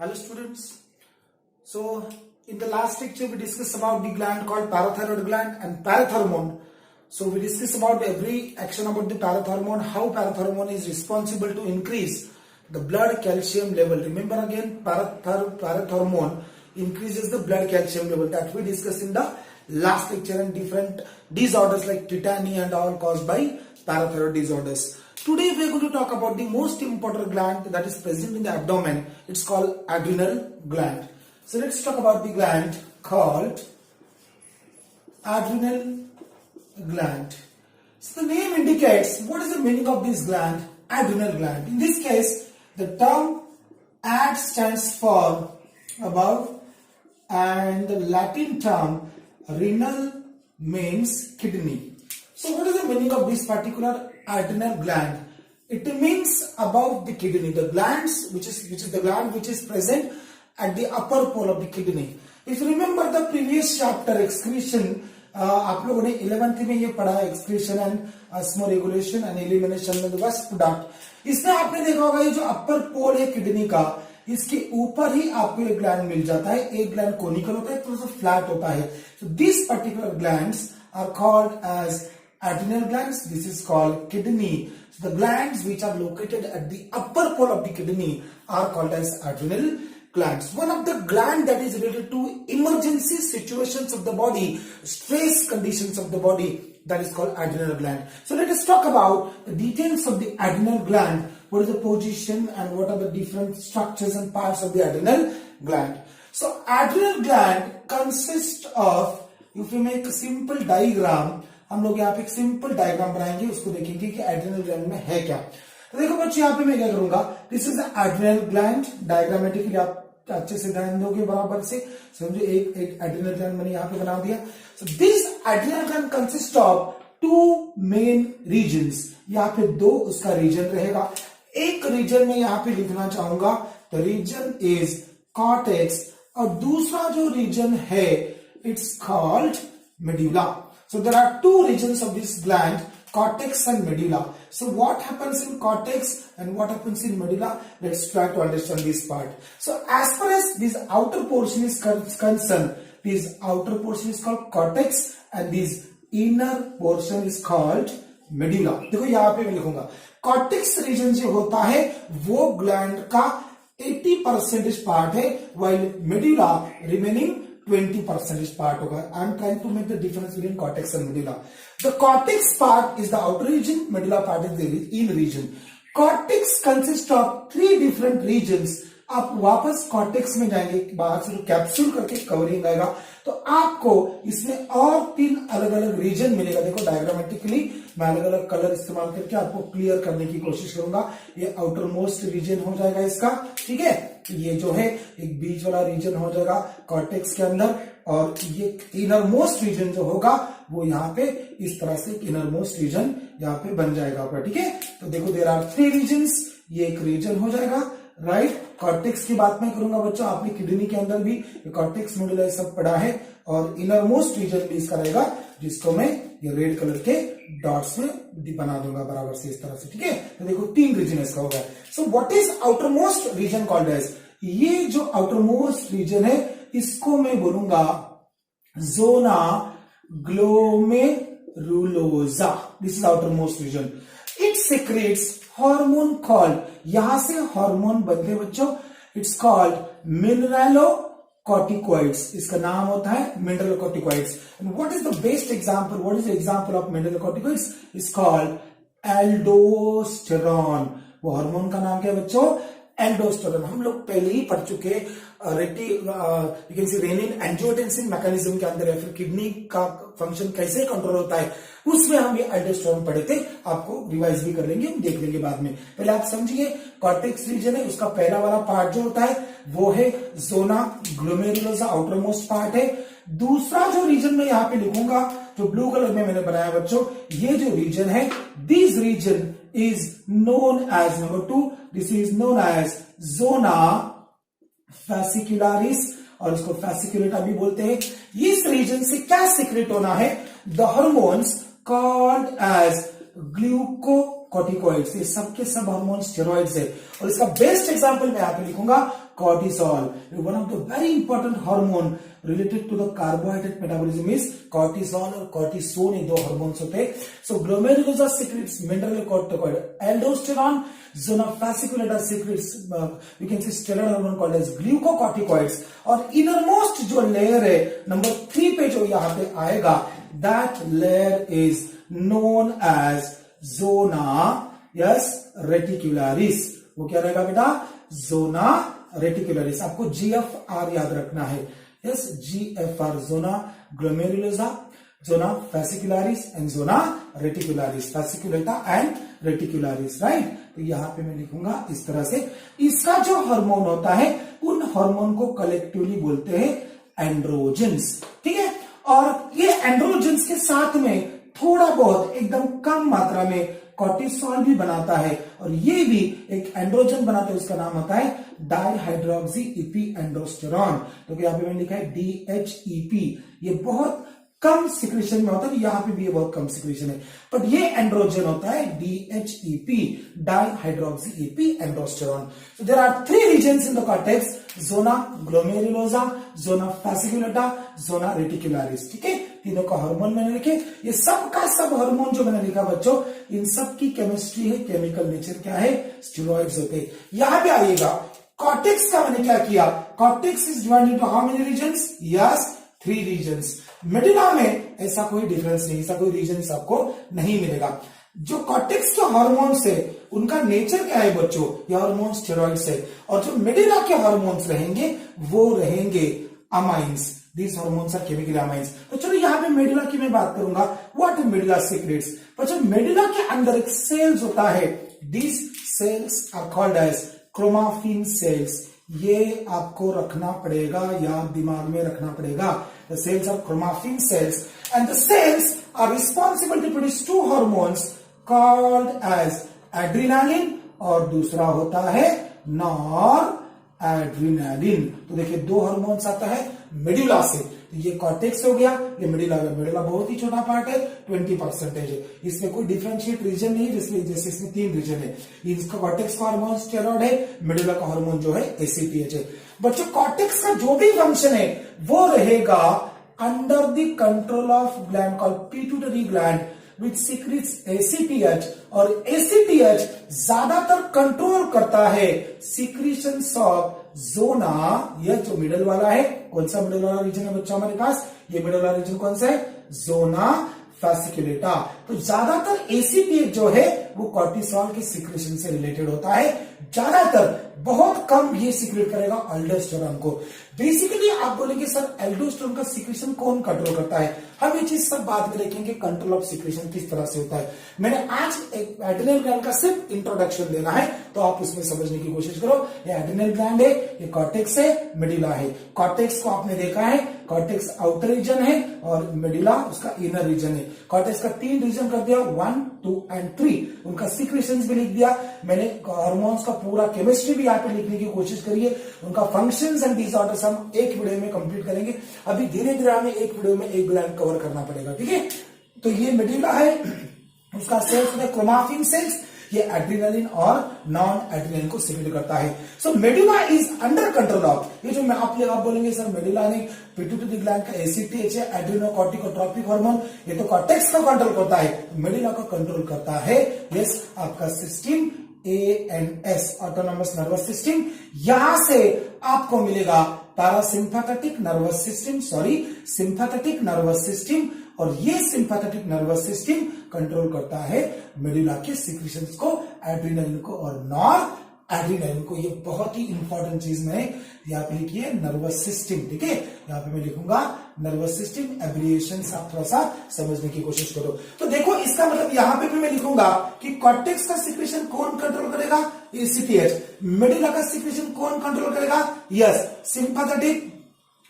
Hello students. So in the last lecture we discussed about the gland called parathyroid gland and parathormone. So we discussed about every action about the parathormone, how parathormone is responsible to increase the blood calcium level. Remember again, parathormone increases the blood calcium level that we discussed in the last lecture, and different disorders like tetany and all caused by parathyroid disorders. Today we are going to talk about the most important gland that is present in the abdomen. It's called adrenal gland. So let's talk about the gland called adrenal gland. So the name indicates what is the meaning of this gland, adrenal gland. In this case, the term ad stands for above, and the Latin term renal means kidney. So what is the meaning of this particular adrenal gland? It means above the kidney, the glands which is the gland which is present at the upper pole of the kidney. If you remember the previous chapter excretion, आप लोगों ने 11th में ये पढ़ा है, excretion and osmoregulation and elimination of the waste product. इसमें आपने देखा होगा ये जो अपर पोल है किडनी का, इसके ऊपर ही आपको एक ग्लैंड मिल जाता है. एक ग्लैंड कोनिकल होता है, थोड़ा सा फ्लैट होता है. So these particular glands are called as adrenal glands. This is called kidney. So the glands which are located at the upper pole of the kidney are called as adrenal glands. One of the gland that is related to emergency situations of the body, stress conditions of the body, that is called adrenal gland. So let us talk about the details of the adrenal gland. What is the position and what are the different structures and parts of the adrenal gland. So adrenal gland consists of, if we make a simple diagram, हम लोग यहाँ पे एक simple diagram बनाएंगे, उसको देखेंगे कि adrenal gland में है क्या. तो देखो बच्चों, यहाँ पे मैं क्या करूंगा, this is adrenal gland. Diagrammatically आप अच्छे से ध्यान दोगे बराबर से. समझो एक एड्रेनल ग्लैंड मैंने यहाँ पे बना दिया. So this adrenal gland consist of two main regions. यहाँ पे दो उसका रीजन रहेगा. एक रीजन में यहाँ पे लिखना चाहूंगा, द रीजन इज कॉर्टेक्स, और दूसरा जो रीजन है it's called medulla. So there are two regions of this gland, cortex and medulla. So what happens in cortex and what happens in medulla? Let's try to understand this part. So as far as this outer portion is concerned, this outer portion is called cortex and this inner portion is called medulla. देखो यहाँ पे मैं लिखूंगा, cortex region जो होता है वो gland का 80% पार्ट है, while medulla remaining 20% part होगा. I am trying to make the difference between cortex and medulla. The cortex part is the outer region, medulla part is the inner region. Cortex consists of three different regions. आप वापस cortex में जाएंगे, बाहर से capsule करके covering आएगा, तो आपको इसमें और तीन अलग अलग रीजन मिलेगा. देखो डायग्रामेटिकली मैं अलग अलग कलर इस्तेमाल करके आपको क्लियर करने की कोशिश करूंगा. ये आउटर मोस्ट रीजन हो जाएगा इसका, ठीक है. ये जो है एक बीच वाला रीजन हो जाएगा कॉर्टेक्स के अंदर, और ये इनर मोस्ट रीजन जो होगा वो यहाँ पे इस तरह से इनर मोस्ट रीजन यहाँ पे बन जाएगा आपका, ठीक है. तो देखो देयर आर थ्री रीजन्स, ये एक रीजन हो जाएगा, राइट. कॉर्टेक्स की बात मैं करूंगा बच्चों, आपने किडनी के अंदर भी कॉर्टेक्स मेडुला सब पढ़ा है, और इनर मोस्ट रीजन भी इसका रहेगा, जिसको मैं ये रेड कलर के डॉट्स में बना दूंगा बराबर से इस तरह से, ठीक है. तो देखो तीन रीजन इसका होगा. So what is outer most region called as, ये जो आउटर मोस्ट रीजन है इसको मैं बोलूंगा zona glomerulosa. This is outer most region. It secretes hormone called, यहां से हार्मोन बनते बच्चों, इट्स कॉल्ड मिनरलोकॉर्टिकॉइड्स. इसका नाम होता है mineralocorticoids. And what is the best example, what is the example of mineralocorticoids? It's called aldosterone. वो hormone का नाम क्या है बच्चों? एल्डोस्टेरॉन. हम लोग पहले ही पढ़ चुके रेनिन एंजियोटेंसिन मैकेनिज्म के अंदर, या फिर किडनी का फंक्शन कैसे कंट्रोल होता है, उसमें हम ये एल्डोस्टेरॉन पढ़े थे. आपको रिवाइज भी कर लेंगे, हम देख लेंगे बाद में. पहले आप समझिए, कॉर्टेक्स रीजन है, उसका पहला वाला पार्ट जो होता है वो है zona glomerulosa, outer most part है. दूसरा जो रीजन में यहाँ पे लिखूंगा, जो ब्लू कलर में मैंने बनाया बच्चों, ये जो रीजन है, this region is known as, number 2, this is known as zona fascicularis, और इसको fasciculata भी बोलते हैं. इस रीजन से क्या सीक्रेट होना है? The hormones called as glucocorticoids, ये सब के सब हार्मोन स्टेरॉइड्स है। और इसका बेस्ट एग्जांपल मैं यहाँ पे लिखूंगा cortisol, one of the very important hormone related to the carbohydrate metabolism is cortisol और cortisone, ये दो हार्मोन्स होते हैं। So glomerulosa secretes mineral corticoid, aldosterone, zona fasciculata secretes you can say steroid hormone called as glucocorticoids। और innermost जो layer है number 3 पे जो यहाँ पे आएगा, that layer is known as zona reticularis। वो क्या रहेगा बेटा? zona reticularis. आपको GFR याद रखना है। Yes, GFR, zona glomerulosa, zona fascicularis and zona reticularis, fasciculata and reticularis, right. तो यहां पे मैं लिखूंगा इस तरह से। इसका जो हार्मोन होता है उन हार्मोन को कलेक्टिवली बोलते हैं एंड्रोजेंस, ठीक है। और ये एंड्रोजेंस के साथ में थोड़ा बहुत एकदम कम मात्रा में कॉर्टिसोल भी बनाता है, और ये भी एक एंड्रोजन बनाता है, उसका नाम होता है डाइहाइड्रोक्सी इपी एंड्रोस्टेरॉन। तो यहाँ पे मैंने लिखा है DHEP। ये बहुत कम सिक्रेशन में होता है, यहाँ पे भी ये बहुत कम सिक्रेशन है, बट ये एंड्रोजन होता है DHEP, dihydroxy epi androsterone. So there are 3 regions in the cortex, zona glomerulosa, zona fasciculata, zona reticularis, ठीक है। तीनों का हार्मोन मैंने लिखे। ये सब का सब हार्मोन जो मैंने लिखा बच्चों, इन सब की केमिस्ट्री है, केमिकल नेचर क्या है, स्टेरॉइड्स होते हैं। यहां पे आइएगा, कॉर्टेक्स का मैंने क्या किया, cortex is divided into how many regions? Yes, 3 regions. Medulla में ऐसा कोई डिफरेंस नहीं, ऐसा कोई रीजन आपको नहीं मिलेगा। जो कॉर्टेक्स के हार्मोन्स है उनका नेचर क्या है बच्चों, ये हार्मोन स्टेरॉइड्स है, और जो मेडुला के हार्मोन्स रहेंगे वो रहेंगे amines. These hormones are chemical amines। तो चलो यहाँ पे मेडुला की मैं बात करूंगा, व्हाट मेडुला सीक्रेट्स। पर जब मेडुला के अंदर एक सेल्स होता है, these cells are called as chromaffin cells। ये आपको रखना पड़ेगा, या दिमाग में रखना पड़ेगा। The cells are chromaffin cells and the cells are responsible to produce 2 hormones called as adrenaline और दूसरा होता है नॉर एड्रिनालिन। तो देखिए 2 हार्मोन्स आता है मेडुला से। तो ये कॉर्टेक्स हो गया, ये मेडुला हो गया। मेडुला बहुत ही छोटा पार्ट है, 20% है। इसमें कोई डिफरेंशिएट रीजन नहीं, जिसमें जैसे इसमें 3 रीजन है। इसका कॉर्टेक्स का हार्मोन स्टेरॉइड है, मेडुला का हार्मोन जो है ACTH है। बच्चों कॉर्टेक्स का जो भी फंक्शन है वो रहेगा under the control of gland called pituitary gland which secretes ACTH, और ACTH ज्यादातर कंट्रोल करता है सिक्रीशंस ऑफ जोना, यह जो मिडल वाला है। कौन सा मिडल वाला रीजन है बच्चों हमारे पास? ये मिडल वाला रीजन कौन सा है? जोना फैसिकुलेटा। तो ज्यादातर ACTH जो है वो कॉर्टिसोल के सिक्रेशन से रिलेटेड होता है, ज्यादातर, बहुत कम ये सिक्रेट करेगा अल्डोस्टेरॉन को। बेसिकली आप बोलेंगे सर एल्डोस्टेरॉन का सिक्रेशन कौन कंट्रोल करता है? हम ये चीज सब बाद में देखेंगे, कंट्रोल ऑफ सिक्रेशन किस तरह से होता है। मैंने आज एक एड्रिनल ग्लैंड का सिर्फ इंट्रोडक्शन देना है, तो आप उसमें समझने की कोशिश करो। ये एड्रिनल ग्लैंड है, ये कॉर्टेक्स है, मेडुला है। कॉर्टेक्स को आपने देखा है, कॉर्टेक्स आउटर रीजन है और मेडुला उसका इनर रीजन है। कॉर्टेक्स का 3 रीजन कर दिया, 1, 2 एंड 3। उनका सिक्रेशंस भी लिख दिया मैंने। हार्मोन्स का पूरा केमिस्ट्री भी यहाँ पे लिखने की कोशिश करिए। उनका फंक्शंस एंड डिसऑर्डर्स हम एक वीडियो में कंप्लीट करेंगे। अभी धीरे धीरे हमें एक वीडियो में एक ग्लैंड कवर करना पड़ेगा, ठीक है। तो ये मेडुला है, उसका सेल्स होता है क्रोमाफिन सेल्स। ये एड्रिनालिन और नॉन एड्रिनालिन को सिक्रेट करता है। So medulla is under control of, ये जो मैं आप बोलेंगे सर मेडुला ने पिट्यूटरी ग्लैंड का ACTH है, एड्रिनोकॉर्टिकोट्रोपिक हार्मोन, ये तो कॉर्टेक्स का कंट्रोल करता है, मेडुला का कंट्रोल करता है यस आपका system ANS, autonomous nervous system. यहां से आपको मिलेगा parasympathetic nervous system, sympathetic nervous system, और ये सिंपैथेटिक नर्वस सिस्टम कंट्रोल करता है मेडुला के सिक्रेशंस को, एड्रिनालिन को और नॉर एड्रिनालिन को। ये बहुत ही इंपॉर्टेंट चीज मैंने यहाँ पे लिखी है, नर्वस सिस्टम, ठीक है। यहाँ पे मैं लिखूंगा नर्वस सिस्टम, एब्रिएशंस आप थोड़ा सा समझने की कोशिश करो। तो देखो इसका मतलब यहाँ पे भी मैं लिखूंगा कि कॉर्टेक्स का सिक्रेशन कौन कंट्रोल करेगा? ACTH। मेडुला का सिक्रेशन कौन कंट्रोल करेगा? Yes, sympathetic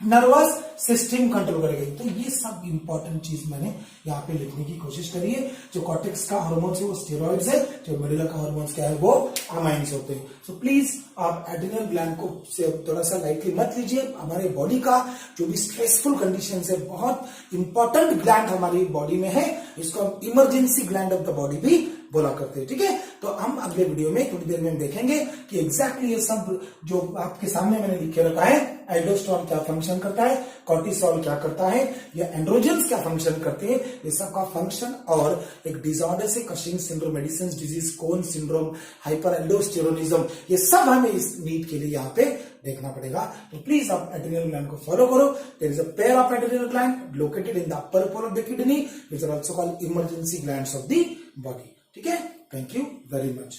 nervous system control करेगी। तो ये सब इंपॉर्टेंट चीज मैंने यहाँ पे लिखने की कोशिश करी है। जो कॉर्टेक्स का हार्मोन्स है वो स्टेरॉइड्स है, जो मेडुला का हार्मोन्स क्या है वो अमाइंस होते हैं। सो प्लीज आप एड्रिनल ग्लैंड को से थोड़ा सा लाइटली मत लीजिए। हमारे बॉडी का जो भी स्ट्रेसफुल कंडीशन है, बहुत इंपॉर्टेंट ग्लैंड हमारी बॉडी में है, इसको हम emergency gland of the body भी बोला करते हैं। ठीक है, तो हम अगले वीडियो में थोड़ी देर में हम देखेंगे कि एग्जैक्टली ये सब जो आपके सामने मैंने लिखे रखा है, एल्डोस्टेरोन क्या फंक्शन करता है, कॉर्टिसोल क्या करता है, या एंड्रोजन्स क्या फंक्शन करते हैं, ये सब का फंक्शन और एक डिसऑर्डर से कशिंग सिंड्रोम, मेडिसिन डिजीज, कोन सिंड्रोम, हाइपर एल्डोस्टेरोनिज्म, ये सब हमें इस नीट के लिए यहाँ पे देखना पड़ेगा। तो प्लीज आप एड्रिनल ग्लैंड को फॉलो करो। There is a pair of adrenal gland located in the upper pole of the kidney, which are also called emergency glands of the body. ठीक है, थैंक यू वेरी मच।